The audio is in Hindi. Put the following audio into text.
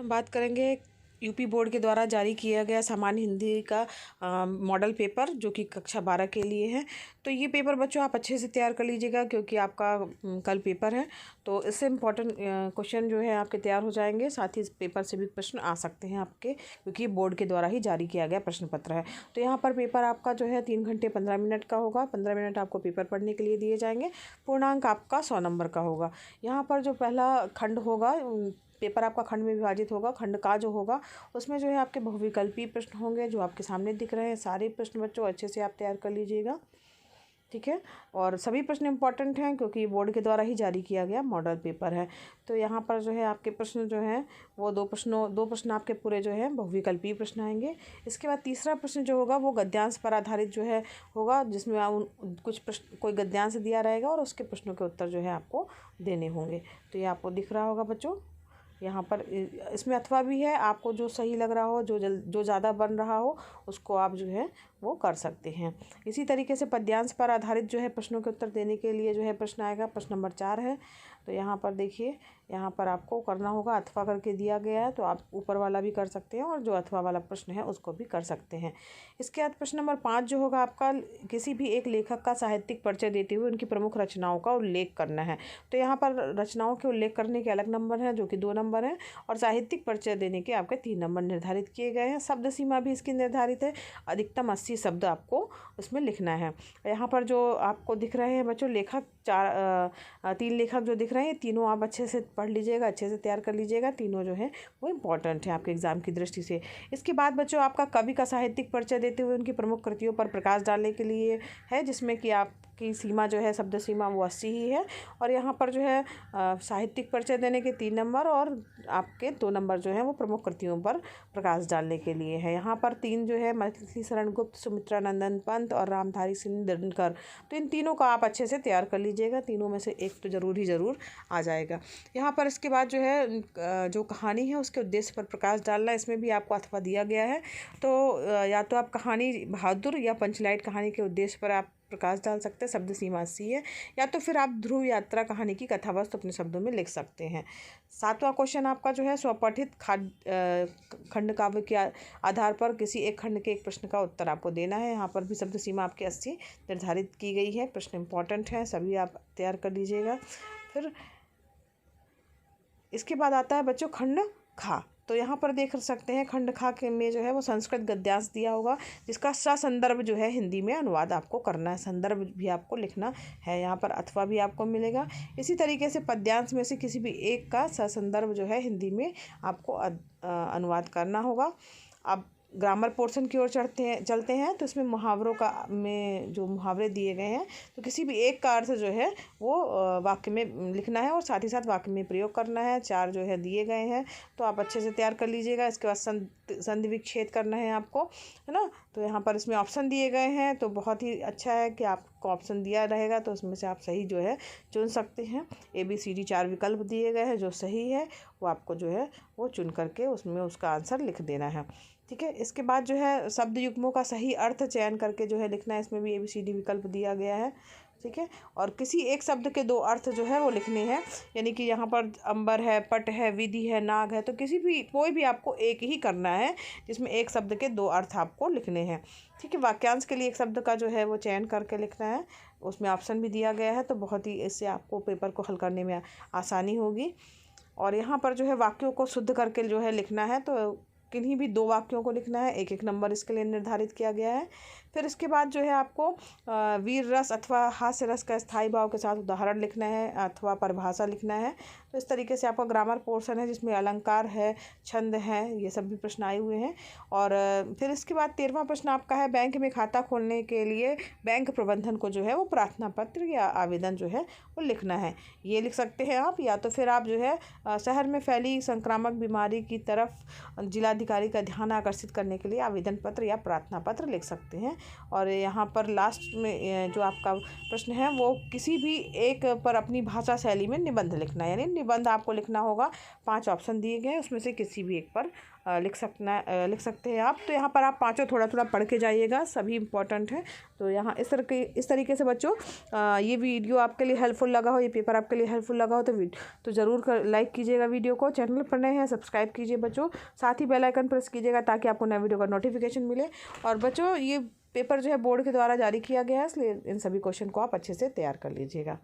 हम बात करेंगे यूपी बोर्ड के द्वारा जारी किया गया सामान्य हिंदी का मॉडल पेपर जो कि कक्षा 12 के लिए है। तो ये पेपर बच्चों आप अच्छे से तैयार कर लीजिएगा क्योंकि आपका कल पेपर है। तो इससे इम्पोर्टेंट क्वेश्चन जो है आपके तैयार हो जाएंगे। साथ ही इस पेपर से भी प्रश्न आ सकते हैं आपके, क्योंकि बोर्ड के द्वारा ही जारी किया गया प्रश्न पत्र है। तो यहाँ पर पेपर आपका जो है 3 घंटे 15 मिनट का होगा। 15 मिनट आपको पेपर पढ़ने के लिए दिए जाएंगे। पूर्णांक आपका 100 नंबर का होगा। यहाँ पर जो पहला खंड होगा, पेपर आपका खंड में विभाजित होगा। खंड का जो होगा उसमें जो है आपके बहुविकल्पीय प्रश्न होंगे जो आपके सामने दिख रहे हैं। सारे प्रश्न बच्चों अच्छे से आप तैयार कर लीजिएगा, ठीक है। और सभी प्रश्न इंपॉर्टेंट हैं क्योंकि बोर्ड के द्वारा ही जारी किया गया मॉडल पेपर है। तो यहाँ पर जो है आपके प्रश्न जो हैं वो दो प्रश्न आपके पूरे जो है बहुविकल्पीय प्रश्न आएंगे। इसके बाद तीसरा प्रश्न जो होगा वो गद्यांश पर आधारित जो है होगा, जिसमें कुछ प्रश्न कोई गद्यांश दिया रहेगा और उसके प्रश्नों के उत्तर जो है आपको देने होंगे। तो ये आपको दिख रहा होगा बच्चों। यहाँ पर इसमें अथवा भी है, आपको जो सही लग रहा हो, जो ज़्यादा बन रहा हो उसको आप जो है वो कर सकते हैं। इसी तरीके से पद्यांश पर आधारित जो है प्रश्नों के उत्तर देने के लिए जो है प्रश्न आएगा। प्रश्न नंबर 4 है। तो यहाँ पर देखिए, यहाँ पर आपको करना होगा, अथवा करके दिया गया है तो आप ऊपर वाला भी कर सकते हैं और जो अथवा वाला प्रश्न है उसको भी कर सकते हैं। इसके बाद प्रश्न नंबर 5 जो होगा आपका, किसी भी एक लेखक का साहित्यिक परिचय देते हुए उनकी प्रमुख रचनाओं का उल्लेख करना है। तो यहाँ पर रचनाओं के उल्लेख करने के अलग नंबर हैं जो कि 2 नंबर हैं, और साहित्यिक परिचय देने के आपके 3 नंबर निर्धारित किए गए हैं। शब्द सीमा भी इसकी निर्धारित है, अधिकतम 80 शब्द आपको उसमें लिखना है। यहाँ पर जो आपको दिख रहे हैं बच्चों लेखक, 3 लेखक जो दिख रहे हैं, तीनों आप अच्छे से पढ़ लीजिएगा, अच्छे से तैयार कर लीजिएगा। तीनों जो है वो इम्पॉर्टेंट है आपके एग्जाम की दृष्टि से। इसके बाद बच्चों आपका कवि का साहित्यिक परिचय देते हुए उनकी प्रमुख कृतियों पर प्रकाश डालने के लिए है, जिसमें कि आपकी सीमा जो है शब्द सीमा वो 80 ही है। और यहाँ पर जो है साहित्यिक परिचय देने के 3 नंबर और आपके 2 नंबर जो है वो प्रमुख कृतियों पर प्रकाश डालने के लिए है। यहाँ पर 3 जो है मैथिली शरण गुप्त, सुमित्रा नंदन पंत और रामधारी सिंह दिनकर। तो इन तीनों का आप अच्छे से तैयार कर लीजिएगा। तीनों में से एक तो ज़रूर आ जाएगा। यहाँ पर इसके बाद जो है जो कहानी है उसके उद्देश्य पर प्रकाश डालना, इसमें भी आपको अथवा दिया गया है। तो या तो आप कहानी बहादुर या पंचलाइट कहानी के उद्देश्य पर आप प्रकाश डाल सकते हैं, शब्द सीमा 80 है। या तो फिर आप ध्रुव यात्रा कहानी की कथा वस्तु अपने शब्दों में लिख सकते हैं। 7वां क्वेश्चन आपका जो है स्वपठित खंड काव्य के आधार पर किसी एक खंड के एक प्रश्न का उत्तर आपको देना है। यहाँ पर भी शब्द सीमा आपकी 80 निर्धारित की गई है। प्रश्न इंपॉर्टेंट है, सभी आप तैयार कर लीजिएगा। फिर इसके बाद आता है बच्चों खंड खा। तो यहाँ पर देख सकते हैं खंड खा के में जो है वो संस्कृत गद्यांश दिया होगा, जिसका ससंदर्भ जो है हिंदी में अनुवाद आपको करना है। संदर्भ भी आपको लिखना है। यहाँ पर अथवा भी आपको मिलेगा। इसी तरीके से पद्यांश में से किसी भी एक का ससंदर्भ जो है हिंदी में आपको अनुवाद करना होगा। अब ग्रामर पोर्शन की ओर चलते हैं। तो इसमें मुहावरों में जो मुहावरे दिए गए हैं, तो किसी भी एक का अर्थ जो है वो वाक्य में लिखना है और साथ ही साथ वाक्य में प्रयोग करना है। 4 जो है दिए गए हैं, तो आप अच्छे से तैयार कर लीजिएगा। इसके बाद संधि विच्छेद करना है आपको, है ना। तो यहाँ पर इसमें ऑप्शन दिए गए हैं, तो बहुत ही अच्छा है कि आपको ऑप्शन दिया रहेगा तो उसमें से आप सही जो है चुन सकते हैं। ABCD 4 विकल्प दिए गए हैं, जो सही है वो आपको जो है वो चुन करके उसमें उसका आंसर लिख देना है, ठीक है। इसके बाद जो है शब्द युग्मों का सही अर्थ चयन करके जो है लिखना है। इसमें भी ABCD विकल्प दिया गया है, ठीक है। और किसी एक शब्द के 2 अर्थ जो है वो लिखने हैं, यानी कि यहाँ पर अंबर है, पट है, विधि है, नाग है। तो कोई भी आपको एक ही करना है जिसमें एक शब्द के 2 अर्थ आपको लिखने हैं, ठीक है। वाक्यांश के लिए एक शब्द का जो है वो चयन करके लिखना है। उसमें ऑप्शन भी दिया गया है, तो बहुत ही इससे आपको पेपर को हल करने में आसानी होगी। और यहाँ पर जो है वाक्यों को शुद्ध करके जो है लिखना है। तो किन्हीं भी 2 वाक्यों को लिखना है, 1-1 नंबर इसके लिए निर्धारित किया गया है। फिर इसके बाद जो है आपको वीर रस अथवा हास्य रस का स्थायी भाव के साथ उदाहरण लिखना है अथवा परिभाषा लिखना है। तो इस तरीके से आपका ग्रामर पोर्शन है जिसमें अलंकार है, छंद है, ये सब भी प्रश्न आए हुए हैं। और फिर इसके बाद 13वां प्रश्न आपका है बैंक में खाता खोलने के लिए बैंक प्रबंधन को जो है वो प्रार्थना पत्र या आवेदन जो है वो लिखना है। ये लिख सकते हैं आप, या तो फिर आप जो है शहर में फैली संक्रामक बीमारी की तरफ जिलाधिकारी का ध्यान आकर्षित करने के लिए आवेदन पत्र या प्रार्थना पत्र लिख सकते हैं। और यहाँ पर लास्ट में जो आपका प्रश्न है वो किसी भी एक पर अपनी भाषा शैली में निबंध लिखना है, यानी निबंध आपको लिखना होगा। 5 ऑप्शन दिए गए हैं, उसमें से किसी भी एक पर लिख सकते हैं आप। तो यहाँ पर आप पाँचों थोड़ा थोड़ा पढ़ के जाइएगा, सभी इंपॉर्टेंट है। तो यहाँ इस तरीके से बच्चों ये वीडियो आपके लिए हेल्पफुल लगा हो, ये पेपर आपके लिए हेल्पफुल लगा हो तो ज़रूर लाइक कीजिएगा वीडियो को। चैनल पर नए हैं सब्सक्राइब कीजिए बच्चों, साथ ही बेल आइकन प्रेस कीजिएगा ताकि आपको नए वीडियो का नोटिफिकेशन मिले। और बच्चों ये पेपर जो है बोर्ड के द्वारा जारी किया गया है, इसलिए इन सभी क्वेश्चन को आप अच्छे से तैयार कर लीजिएगा।